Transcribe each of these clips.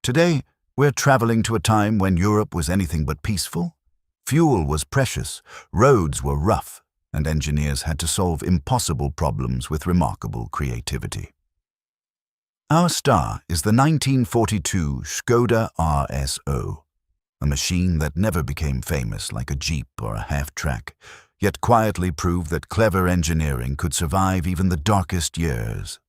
Today, we're traveling to a time when Europe was anything but peaceful. Fuel was precious, roads were rough, and engineers had to solve impossible problems with remarkable creativity. Our star is the 1942 Škoda RSO, a machine that never became famous like a Jeep or a half-track, yet quietly proved that clever engineering could survive even the darkest years.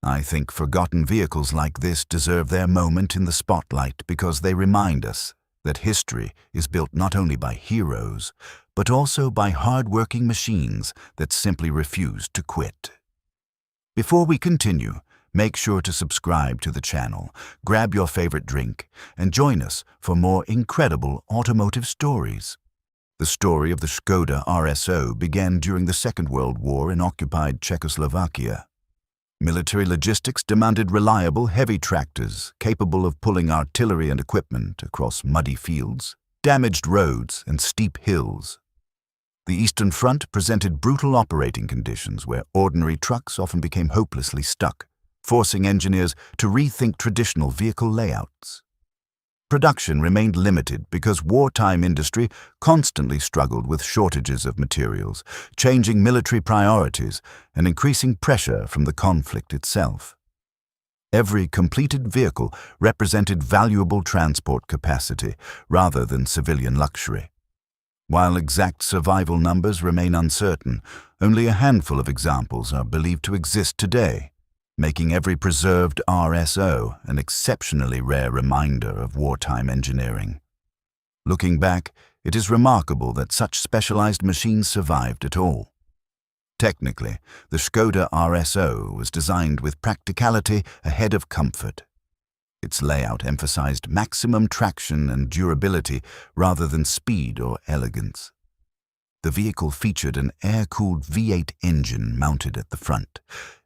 I think forgotten vehicles like this deserve their moment in the spotlight because they remind us that history is built not only by heroes, but also by hard-working machines that simply refuse to quit. Before we continue, make sure to subscribe to the channel, grab your favorite drink, and join us for more incredible automotive stories. The story of the Škoda RSO began during the Second World War in occupied Czechoslovakia. Military logistics demanded reliable, heavy tractors capable of pulling artillery and equipment across muddy fields, damaged roads, and steep hills. The Eastern Front presented brutal operating conditions where ordinary trucks often became hopelessly stuck, forcing engineers to rethink traditional vehicle layouts. Production remained limited because wartime industry constantly struggled with shortages of materials, changing military priorities, and increasing pressure from the conflict itself. Every completed vehicle represented valuable transport capacity rather than civilian luxury. While exact survival numbers remain uncertain, only a handful of examples are believed to exist today, making every preserved RSO an exceptionally rare reminder of wartime engineering. Looking back, it is remarkable that such specialized machines survived at all. Technically, the Škoda RSO was designed with practicality ahead of comfort. Its layout emphasized maximum traction and durability rather than speed or elegance. The vehicle featured an air-cooled V8 engine mounted at the front,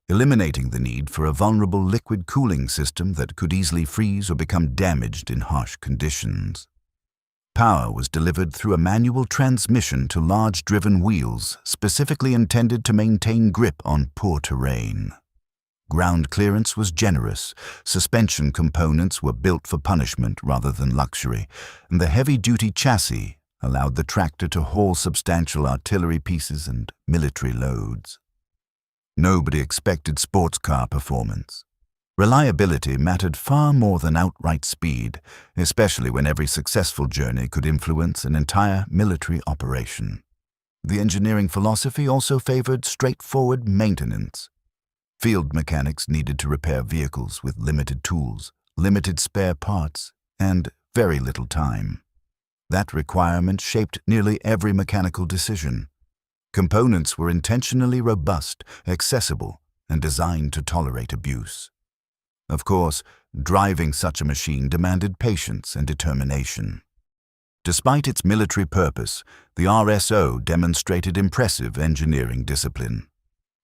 eliminating the need for a vulnerable liquid cooling system that could easily freeze or become damaged in harsh conditions. Power was delivered through a manual transmission to large driven wheels specifically intended to maintain grip on poor terrain. Ground clearance was generous, suspension components were built for punishment rather than luxury, and the heavy-duty chassis allowed the tractor to haul substantial artillery pieces and military loads. Nobody expected sports car performance. Reliability mattered far more than outright speed, especially when every successful journey could influence an entire military operation. The engineering philosophy also favored straightforward maintenance. Field mechanics needed to repair vehicles with limited tools, limited spare parts, and very little time. That requirement shaped nearly every mechanical decision. Components were intentionally robust, accessible, and designed to tolerate abuse. Of course, driving such a machine demanded patience and determination. Despite its military purpose, the RSO demonstrated impressive engineering discipline.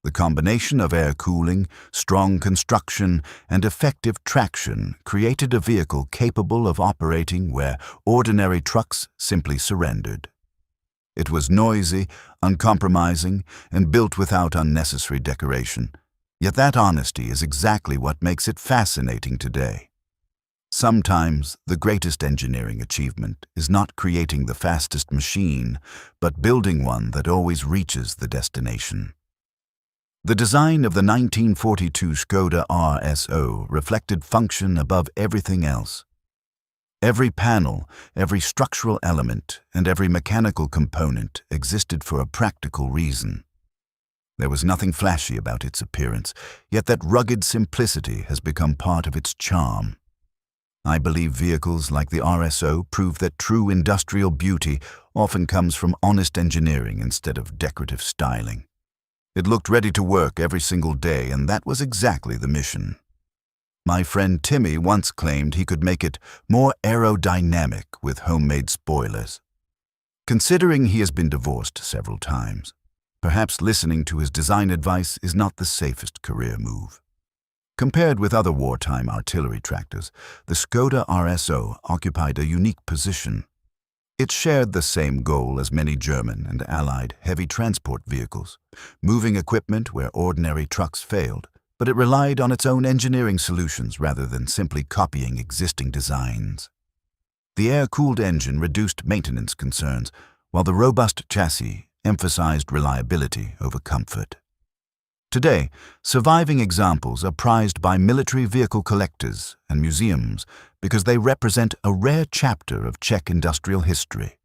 The combination of air cooling, strong construction, and effective traction created a vehicle capable of operating where ordinary trucks simply surrendered. It was noisy, uncompromising, and built without unnecessary decoration. Yet that honesty is exactly what makes it fascinating today. Sometimes the greatest engineering achievement is not creating the fastest machine, but building one that always reaches the destination. The design of the 1942 Škoda RSO reflected function above everything else. Every panel, every structural element, and every mechanical component existed for a practical reason. There was nothing flashy about its appearance, yet that rugged simplicity has become part of its charm. I believe vehicles like the RSO prove that true industrial beauty often comes from honest engineering instead of decorative styling. It looked ready to work every single day, and that was exactly the mission. My friend Timmy once claimed he could make it more aerodynamic with homemade spoilers. Considering he has been divorced several times, perhaps listening to his design advice is not the safest career move. Compared with other wartime artillery tractors, the Škoda RSO occupied a unique position. It shared the same goal as many German and Allied heavy transport vehicles, moving equipment where ordinary trucks failed, but it relied on its own engineering solutions rather than simply copying existing designs. The air-cooled engine reduced maintenance concerns, while the robust chassis emphasized reliability over comfort. Today, surviving examples are prized by military vehicle collectors and museums because they represent a rare chapter of Czech industrial history.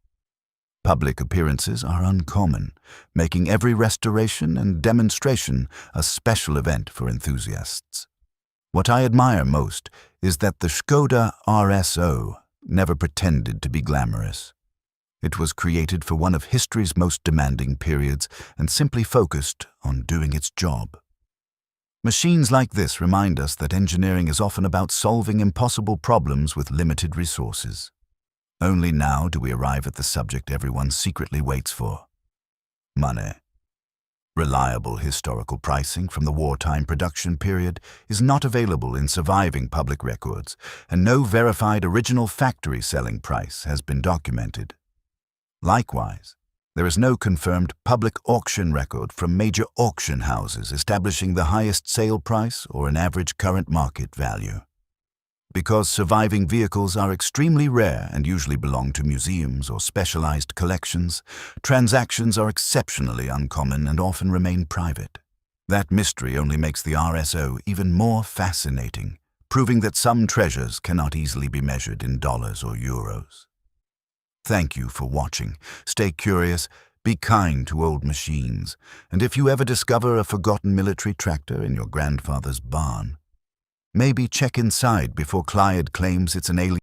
Public appearances are uncommon, making every restoration and demonstration a special event for enthusiasts. What I admire most is that the Škoda RSO never pretended to be glamorous. It was created for one of history's most demanding periods and simply focused on doing its job. Machines like this remind us that engineering is often about solving impossible problems with limited resources. Only now do we arrive at the subject everyone secretly waits for: money. Reliable historical pricing from the wartime production period is not available in surviving public records, and no verified original factory selling price has been documented. Likewise, there is no confirmed public auction record from major auction houses establishing the highest sale price or an average current market value. Because surviving vehicles are extremely rare and usually belong to museums or specialized collections, transactions are exceptionally uncommon and often remain private. That mystery only makes the RSO even more fascinating, proving that some treasures cannot easily be measured in dollars or euros. Thank you for watching. Stay curious, be kind to old machines, and if you ever discover a forgotten military tractor in your grandfather's barn, maybe check inside before Clyde claims it's an alien.